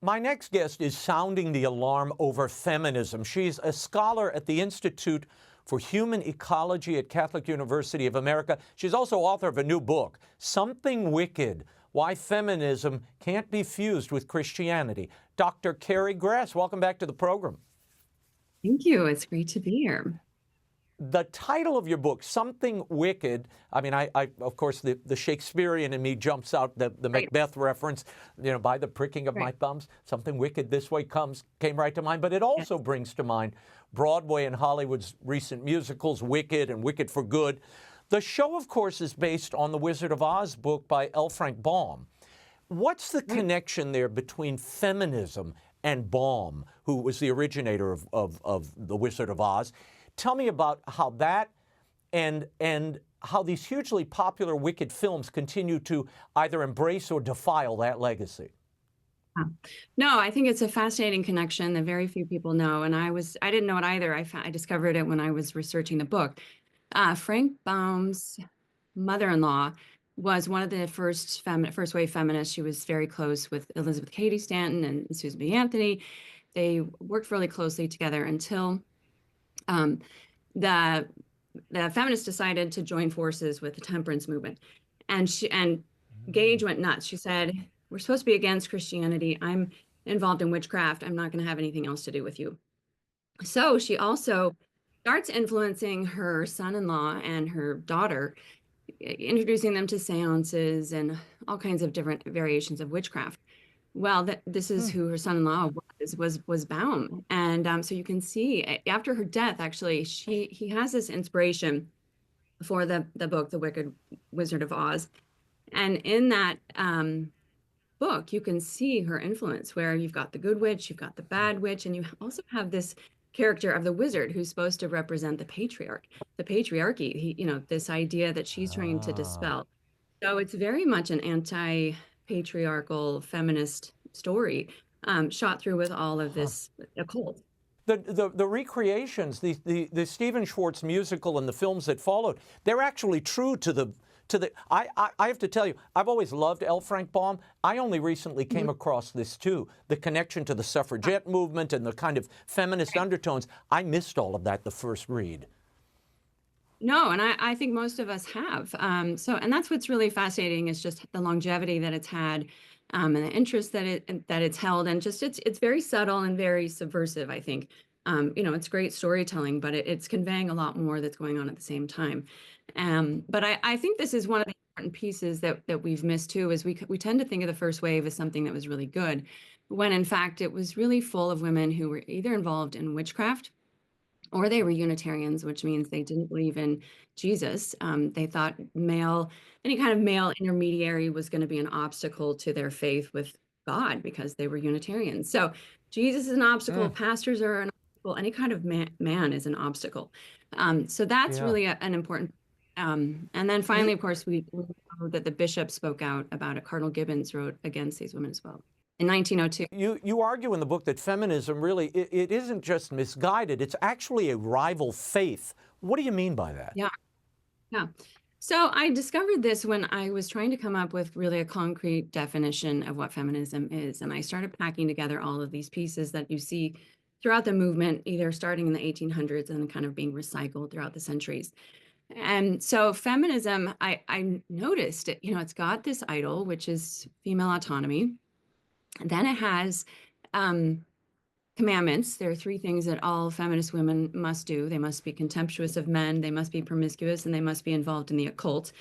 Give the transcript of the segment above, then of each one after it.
My next guest is sounding the alarm over feminism. She's a scholar at the Institute for Human Ecology at Catholic University of America. She's also author of a new book, Something Wicked: Why Feminism Can't Be Fused with Christianity. Dr. Carrie Gress, welcome back to the program. Thank you. It's great to be here. The title of your book, Something Wicked, I mean, I of course, the Shakespearean in me jumps out, the Right. Macbeth reference, by the pricking of my Right. thumbs, something wicked this way came right to mind. But it Yes. also brings to mind Broadway and Hollywood's recent musicals, Wicked and Wicked for Good. The show, of course, is based on the Wizard of Oz book by L. Frank Baum. What's the Right. connection there between feminism and Baum, who was the originator of the Wizard of Oz? Tell me about how that and how these hugely popular Wicked films continue to either embrace or defile that legacy. No, I think it's a fascinating connection that very few people know, and I didn't know it either. I discovered it when I was researching the book. Frank Baum's mother-in-law was one of the first wave feminists. She was very close with Elizabeth Cady Stanton and Susan B. Anthony. They worked really closely together until um, the feminists decided to join forces with the temperance movement. And Gage went nuts. She said, "We're supposed to be against Christianity. I'm involved in witchcraft. I'm not going to have anything else to do with you." So she also starts influencing her son-in-law and her daughter, introducing them to seances and all kinds of different variations of witchcraft. Well, this is who her son-in-law was Baum, and so you can see after her death, actually, he has this inspiration for the book, The Wicked Wizard of Oz, and in that book, you can see her influence, where you've got the good witch, you've got the bad witch, and you also have this character of the wizard who's supposed to represent the patriarchy. This idea that she's trying to dispel. So it's very much an anti-patriarchal feminist story, shot through with all of this occult. The recreations, the Stephen Schwartz musical and the films that followed, they're actually true to the. I have to tell you, I've always loved L. Frank Baum. I only recently came across this too, the connection to the suffragette movement and the kind of feminist undertones. I missed all of that the first read. No, and I think most of us have. And that's what's really fascinating, is just the longevity that it's had, and the interest that it's held, and just it's very subtle and very subversive, I think. It's great storytelling, but it's conveying a lot more that's going on at the same time. But I think this is one of the important pieces that we've missed too, is we tend to think of the first wave as something that was really good, when in fact it was really full of women who were either involved in witchcraft, or they were Unitarians, which means they didn't believe in Jesus. They thought any kind of male intermediary was going to be an obstacle to their faith with God, because they were Unitarians. So Jesus is an obstacle, pastors are an obstacle, any kind of man is an obstacle. So that's Yeah. really an important. And then finally, You, of course, we know that the bishop spoke out about it. Cardinal Gibbons wrote against these women as well in 1902. you argue in the book that feminism really, it isn't just misguided, it's actually a rival faith. What do you mean by that? Yeah. Yeah. So I discovered this when I was trying to come up with really a concrete definition of what feminism is. And I started packing together all of these pieces that you see throughout the movement, either starting in the 1800s and kind of being recycled throughout the centuries. And so feminism, I noticed it's got this idol, which is female autonomy. And then it has commandments. There are three things that all feminist women must do. They must be contemptuous of men, they must be promiscuous, and they must be involved in the occult.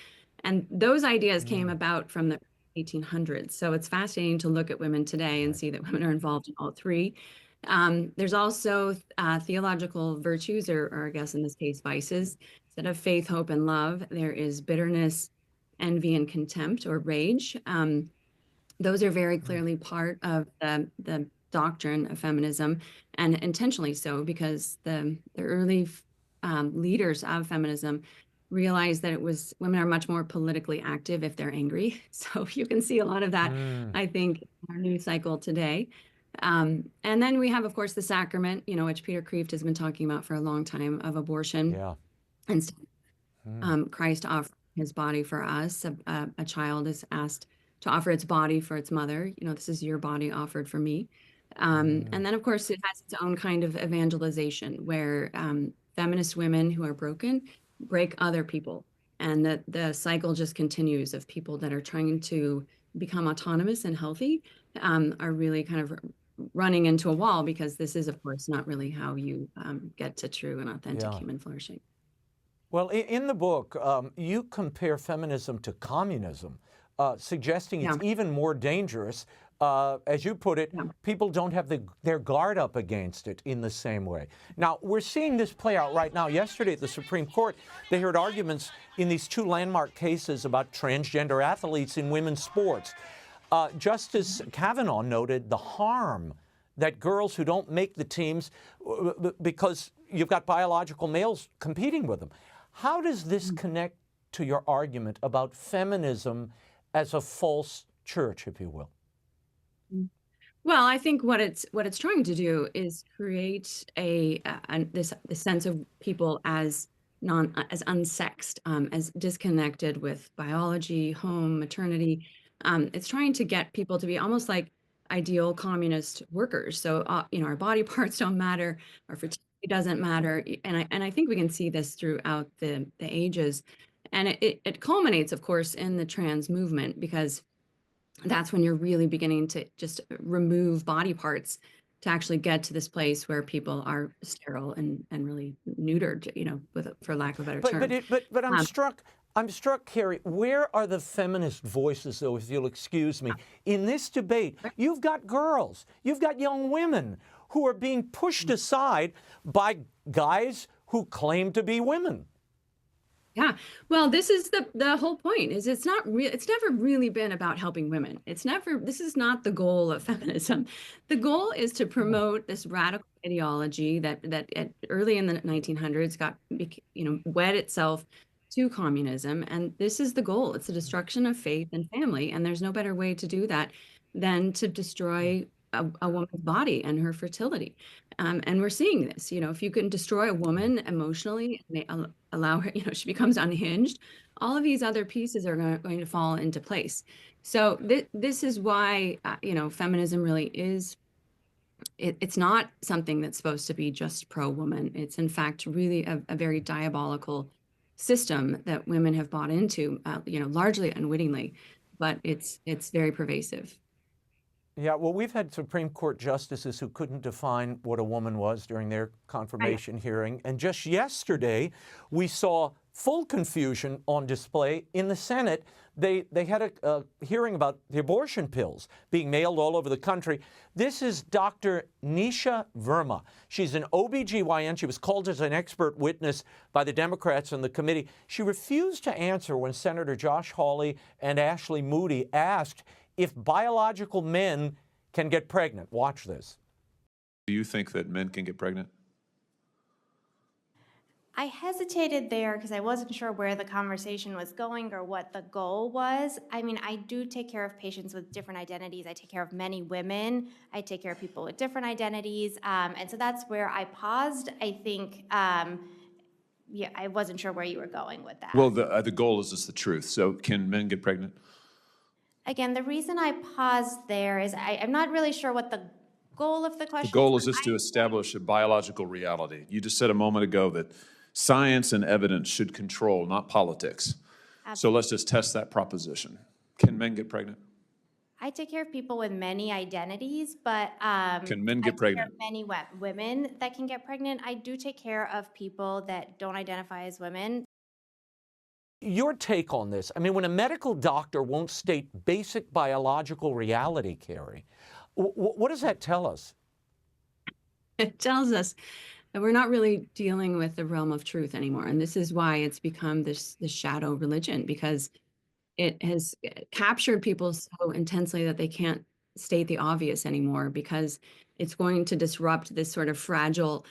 And those ideas came about from the 1800s. So it's fascinating to look at women today and see that women are involved in all three. There's also theological virtues, or I guess in this case, vices. Instead of faith, hope, and love, there is bitterness, envy, and contempt, or rage. Those are very clearly part of the doctrine of feminism, and intentionally so, because the early leaders of feminism realized that women are much more politically active if they're angry. So you can see a lot of that, I think, in our news cycle today. And then we have, of course, the sacrament, which Peter Kreeft has been talking about for a long time, of abortion. Yeah. And Christ offered his body for us. A child is asked to offer its body for its mother. This is your body offered for me. And then, of course, it has its own kind of evangelization where feminist women who are broken break other people. And the cycle just continues of people that are trying to become autonomous and healthy are really kind of running into a wall, because this is, of course, not really how you get to true and authentic Yeah. human flourishing. Well, in the book, you compare feminism to communism, suggesting Yeah, it's even more dangerous. As you put it, yeah. people don't have their guard up against it in the same way. Now, we're seeing this play out right now. Yesterday at the Supreme Court, they heard arguments in these two landmark cases about transgender athletes in women's sports. Justice Kavanaugh noted the harm that girls who don't make the teams because you've got biological males competing with them. How does this connect to your argument about feminism as a false church, if you will? Well, I think what it's trying to do is create this sense of people as unsexed, as disconnected with biology, home, maternity. It's trying to get people to be almost like ideal communist workers. So our body parts don't matter, our fertility doesn't matter, and I think we can see this throughout the ages, and it culminates, of course, in the trans movement, because that's when you're really beginning to just remove body parts to actually get to this place where people are sterile and really neutered, for lack of a better term. But I'm Um, struck. I'm struck, Carrie. Where are the feminist voices, though, if you'll excuse me, in this debate? You've got girls, you've got young women who are being pushed aside by guys who claim to be women. Yeah. Well, this is the whole point, is it's never really been about helping women. This is not the goal of feminism. The goal is to promote this radical ideology that early in the 1900s wed itself to communism. And this is the goal. It's the destruction of faith and family. And there's no better way to do that than to destroy a woman's body and her fertility. And we're seeing this, if you can destroy a woman emotionally, and allow her, she becomes unhinged, all of these other pieces are going to fall into place. So this is why, feminism really is, it's not something that's supposed to be just pro-woman. It's in fact really a very diabolical system that women have bought into, largely unwittingly, but it's very pervasive. Yeah, well, we've had Supreme Court justices who couldn't define what a woman was during their confirmation hearing. And just yesterday, we saw full confusion on display in the Senate. They had a hearing about the abortion pills being mailed all over the country. This is Dr. Nisha Verma. She's an OBGYN. She was called as an expert witness by the Democrats in the committee. She refused to answer when Senator Josh Hawley and Ashley Moody asked if biological men can get pregnant. Watch this. Do you think that men can get pregnant? I hesitated there because I wasn't sure where the conversation was going or what the goal was. I mean, I do take care of patients with different identities. I take care of many women. I take care of people with different identities. And so that's where I paused. I think, yeah, I wasn't sure where you were going with that. Well, the goal is just the truth. So can men get pregnant? Again, the reason I paused there is I'm not really sure what the goal of the question is. The goal is just to establish a biological reality. You just said a moment ago that science and evidence should control, not politics. So let's just test that proposition. Can men get pregnant? I take care of people with many identities, but Can men get pregnant? I take care of many women that can get pregnant. I do take care of people that don't identify as women. Your take on this, I mean, when a medical doctor won't state basic biological reality, Carrie, what does that tell us? It tells us that we're not really dealing with the realm of truth anymore. And this is why it's become this shadow religion, because it has captured people so intensely that they can't state the obvious anymore, because it's going to disrupt this sort of fragile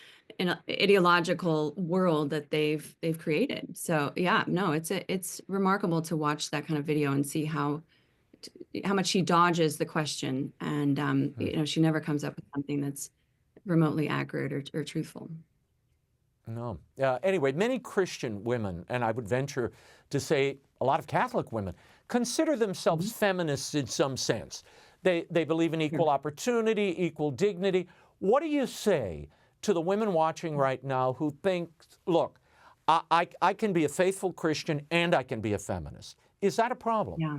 ideological world that they've created. So yeah, no, it's remarkable to watch that kind of video and see how much she dodges the question, and she never comes up with something that's remotely accurate or truthful. No. Anyway, many Christian women, and I would venture to say a lot of Catholic women, consider themselves feminists in some sense. They believe in equal opportunity, equal dignity. What do you say to the women watching right now who think, look, I can be a faithful Christian and I can be a feminist? Is that a problem? Yeah.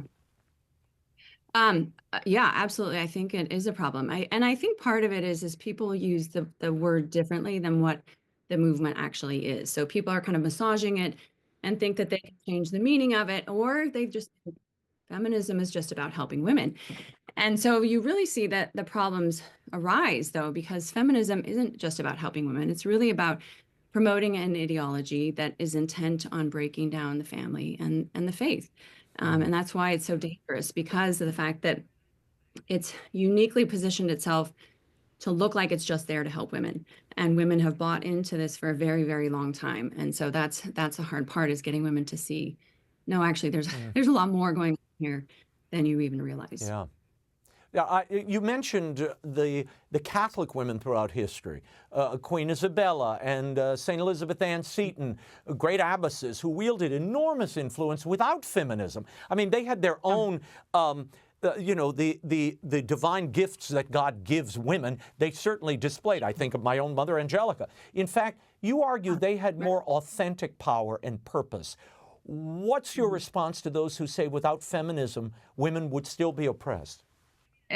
Yeah, absolutely. I think it is a problem. I think part of it is people use the word differently than what the movement actually is. So people are kind of massaging it and think that they can change the meaning of it, or they just think feminism is just about helping women. And so you really see that the problems arise, though, because feminism isn't just about helping women. It's really about promoting an ideology that is intent on breaking down the family and the faith. And that's why it's so dangerous, because of the fact that it's uniquely positioned itself to look like it's just there to help women. And women have bought into this for a very, very long time. And so that's the hard part, is getting women to see, no, actually, there's a lot more going on here than you even realize. Yeah. Yeah, you mentioned the Catholic women throughout history, Queen Isabella and St. Elizabeth Ann Seton, great abbesses who wielded enormous influence without feminism. I mean, they had their own, the divine gifts that God gives women. They certainly displayed. I think of my own mother, Angelica. In fact, you argue they had more authentic power and purpose. What's your response to those who say without feminism, women would still be oppressed?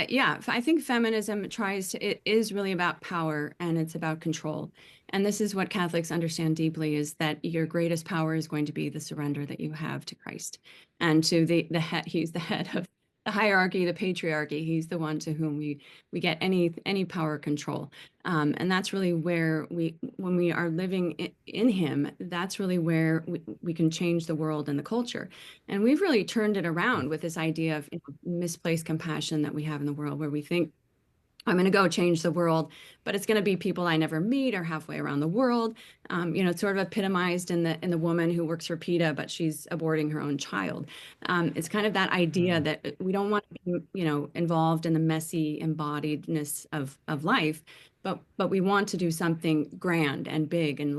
Yeah, I think feminism it is really about power, and it's about control. And this is what Catholics understand deeply, is that your greatest power is going to be the surrender that you have to Christ and to the head. He's the head of the hierarchy, the patriarchy. He's the one to whom we get any power control. And that's really where when we are living in him, that's really where we can change the world and the culture. And we've really turned it around with this idea of misplaced compassion that we have in the world, where we think, I'm going to go change the world, but it's going to be people I never meet or halfway around the world. It's sort of epitomized in the woman who works for PETA, but she's aborting her own child. It's kind of that idea that we don't want to be, involved in the messy embodiedness of life, but we want to do something grand and big and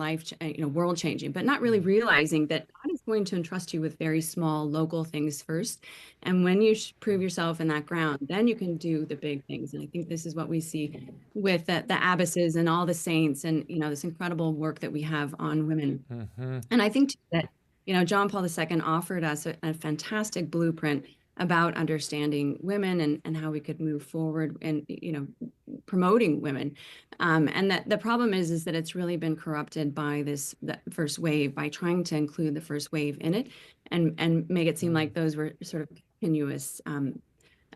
world changing, but not really realizing that God is going to entrust you with very small local things first. And when you prove yourself in that ground, then you can do the big things. And I think this is what we see with the abbesses and all the saints, and this incredible work that we have on women. And I think that John Paul II offered us a fantastic blueprint about understanding women and how we could move forward and promoting women. And that the problem is that it's really been corrupted by the first wave, by trying to include the first wave in it and make it seem like those were sort of continuous, on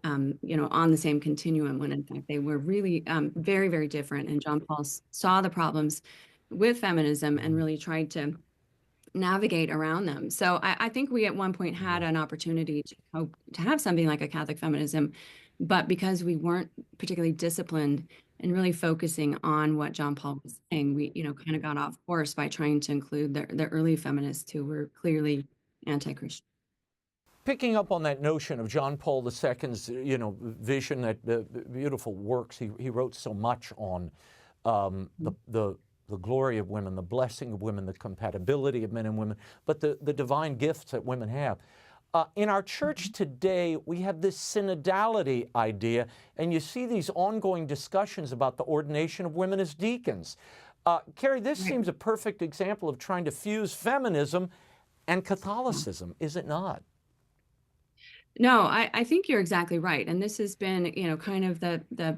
the same continuum, when in fact they were really very, very different. And John Paul saw the problems with feminism and really tried to navigate around them. So I think we at one point had an opportunity to have something like a Catholic feminism, but because we weren't particularly disciplined and really focusing on what John Paul was saying, we kind of got off course by trying to include the early feminists who were clearly anti-Christian. Picking up on that notion of John Paul II's, vision, that beautiful works, he wrote so much on the glory of women, the blessing of women, the compatibility of men and women, but the divine gifts that women have. In our church today, we have this synodality idea, and you see these ongoing discussions about the ordination of women as deacons. Carrie, this seems a perfect example of trying to fuse feminism and Catholicism, is it not? No, I think you're exactly right. And this has been, kind of the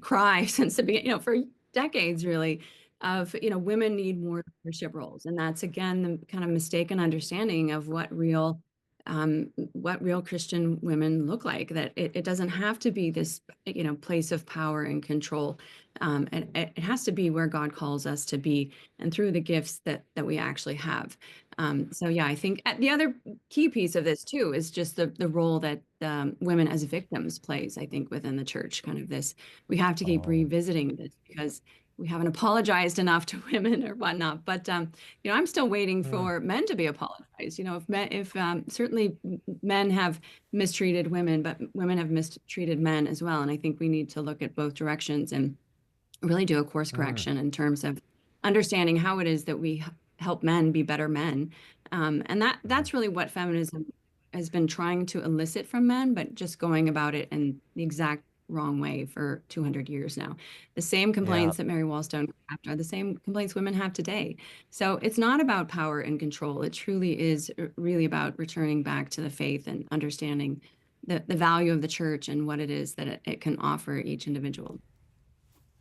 cry since the beginning, for decades, really, of, women need more leadership roles. And that's, again, the kind of mistaken understanding of what real Christian women look like, that it doesn't have to be this, place of power and control. And it has to be where God calls us to be, and through the gifts that we actually have. So yeah, I think the other key piece of this too is just the role that women as victims plays, I think, within the church. Kind of this, we have to keep revisiting this, because we haven't apologized enough to women or whatnot. But I'm still waiting for men to be apologized. If certainly men have mistreated women, but women have mistreated men as well. And I think we need to look at both directions and really do a course correction in terms of understanding how it is that we help men be better men. And that's really what feminism has been trying to elicit from men, but just going about it in the exact wrong way for 200 years now. The same complaints that Mary Wollstonecraft are the same complaints women have today. So it's not about power and control. It truly is really about returning back to the faith and understanding the value of the church and what it is that it can offer each individual.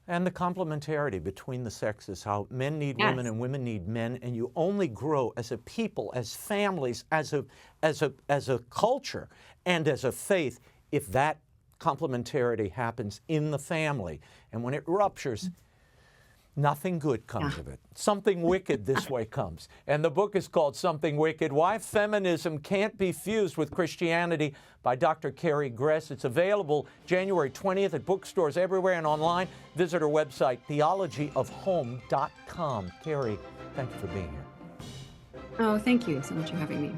And the complementarity between the sexes, how men need women and women need men, and you only grow as a people, as families, as a culture, and as a faith if that complementarity happens in the family. And when it ruptures, nothing good comes of it. Something wicked this way comes. And the book is called Something Wicked: Why Feminism Can't Be Fused with Christianity by Dr. Carrie Gress. It's available January 20th at bookstores everywhere and online. Visit her website, theologyofhome.com. Carrie, thank you for being here. Oh, thank you so much for having me.